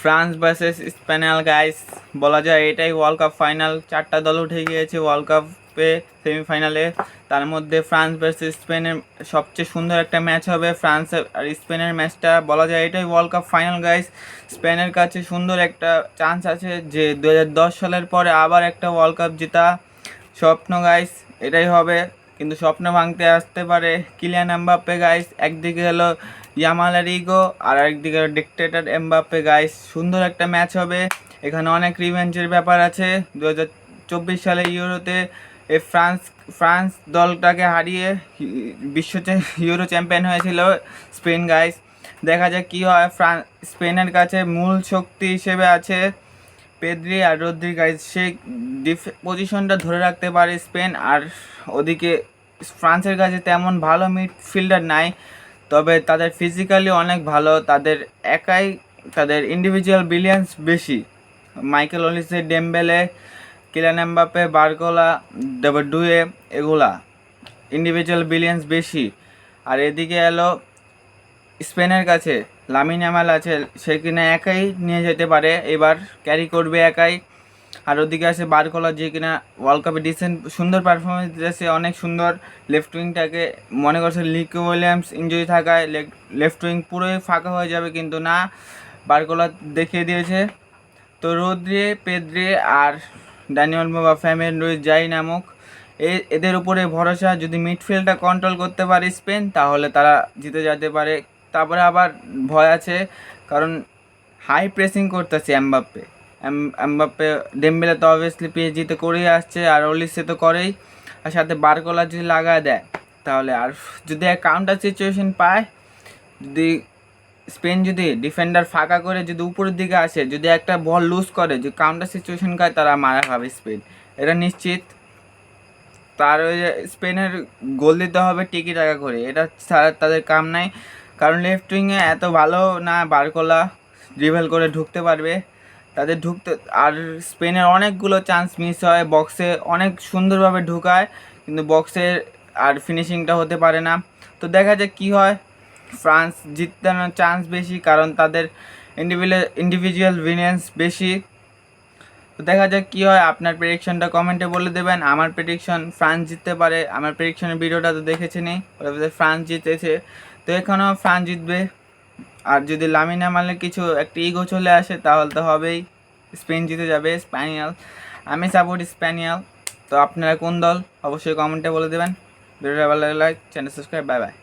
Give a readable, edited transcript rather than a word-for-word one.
France versus Spain guys, বলা যায় এটাই ওয়ার্ল্ড কাপ ফাইনাল। 4টা দল উঠে গিয়েছে ওয়ার্ল্ড কাপে সেমিফাইনালে। তার মধ্যে ফ্রান্স ভার্সেস স্পেনের সবচেয়ে সুন্দর একটা ম্যাচ হবে। ফ্রান্স আর স্পেনের ম্যাচটা বলা যায় এটাই ওয়ার্ল্ড কাপ ফাইনাল গাইস। স্পেনের কাছে সুন্দর একটা চান্স আছে যে 2010 সালের পরে আবার একটা ওয়ার্ল্ড কাপ জেতা স্বপ্ন গাইস, এটাই হবে। কিন্তু স্বপ্ন ভাঙতে আসতে পারে কিলিয়ান এমবাপ্পে গাইস। একদিকে হলো ইয়ামালের ইগো আর একদিকে ডিক্টেটর এমবাপ্পে গাইস। সুন্দর একটা ম্যাচ হবে, এখানে অনেক রিভেঞ্জের ব্যাপার আছে। 2024 সালে ইউরোতে এই ফ্রান্স ফ্রান্স দলটাকে হারিয়ে ইউরো চ্যাম্পিয়ন হয়েছিল স্পেন গাইস। দেখা যাক কী হয়। স্পেনের কাছে মূল শক্তি হিসেবে আছে পেদ্রি আর রদ্রি গাইস। সেই পজিশনটা ধরে রাখতে পারে স্পেন। আর ওদিকে ফ্রান্সের কাছে তেমন ভালো মিডফিল্ডার নাই, তবে তাদের ফিজিক্যালি অনেক ভালো। তাদের ইন্ডিভিজুয়াল ব্রিলিয়ান্স বেশি। মাইকেল অলিসে, ডেমবেলে, কিলিয়ান এমবাপ্পে, বারকোলা, ডুয়ে, এগুলা ইন্ডিভিজুয়াল ব্রিলিয়ান্স বেশি। আর এদিকে এলো স্পেনের কাছে লামিন ইয়ামাল আছে, সে কিনা একাই নিয়ে যেতে পারে, এবার ক্যারি করবে একাই। আর ওদিকে আছে বারকোলা, যে কিনা ওয়ার্ল্ড কাপে ডিসেন্ট সুন্দর পারফরমেন্স দিয়েছে, অনেক সুন্দর। লেফট উইংটাকে মনে করছে লিকো উইলিয়ামস ইনজুরি থাকায় লেফট উইং পুরোই ফাঁকা হয়ে যাবে, কিন্তু না, বারকোলা দেখিয়ে দিয়েছে। তো রদ্রি, পেদ্রি আর ড্যানিয়েল বা ফ্যামিয়ান রুইজ যাই নামক এদের উপরে ভরসা। যদি মিডফিল্ডটা কন্ট্রোল করতে পারে স্পেন, তাহলে তারা জিতে যেতে পারে। তারপরে আবার ভয় আছে, কারণ হাই প্রেসিং করতেছে এমবাপ্পে। ডেম্বেলে তো অবভিয়াসলি পিএসজিতে করেই আসছে, আর অলিসে তো করেই, আর সাথে বারকোলা যদি লাগায় দেয় তাহলে, আর যদি এক কাউন্টার সিচুয়েশন পায়, যদি স্পেন যদি ডিফেন্ডার ফাঁকা করে যদি উপরের দিকে আসে, যদি একটা বল লুজ করে, যদি কাউন্টার সিচুয়েশন খায়, তারা মারা খাবে স্পেন, এটা নিশ্চিত। তার ওই যে স্পেনের গোল দিতে হবে টিকি টাকা করে, এটা ছাড়া তাদের কাম নাই। কারণ লেফট উইংয়ে এত ভালো না বারকোলা ড্রিবল করে ঢুকতে পারবে তাদের ঢুকতে। আর স্পেনের অনেকগুলো চান্স মিস হয়, বক্সে অনেক সুন্দরভাবে ঢুকায়, কিন্তু বক্সের আর ফিনিশিংটা হতে পারে না। তো দেখা যাক কী হয়। ফ্রান্স জিতানোর চান্স বেশি, কারণ তাদের ইন্ডিভিজুয়াল ব্রিলিয়ান্স বেশি। তো দেখা যাক কী হয়। আপনার প্রেডিকশনটা কমেন্টে বলে দেবেন। আমার প্রেডিকশন ফ্রান্স জিততে পারে। আমার প্রেডিকশনের ভিডিওটা তো দেখেছেনই, ফ্রান্স জিতেছে, তো এখানেও ফ্রান্স জিতবে। আর যদি লামিন ইয়ামালের কিছু একটা ইগো চলে আসে, তাহলে তো হবেই, স্পেন জিতে যাবে। স্প্যানিয়াল, আমি সাপোর্ট স্প্যানিয়াল। তো আপনারা কোন দল অবশ্যই কমেন্টে বলে দেবেন। ভিডিওটা ভালো লাগলে like, channel subscribe. Bye bye.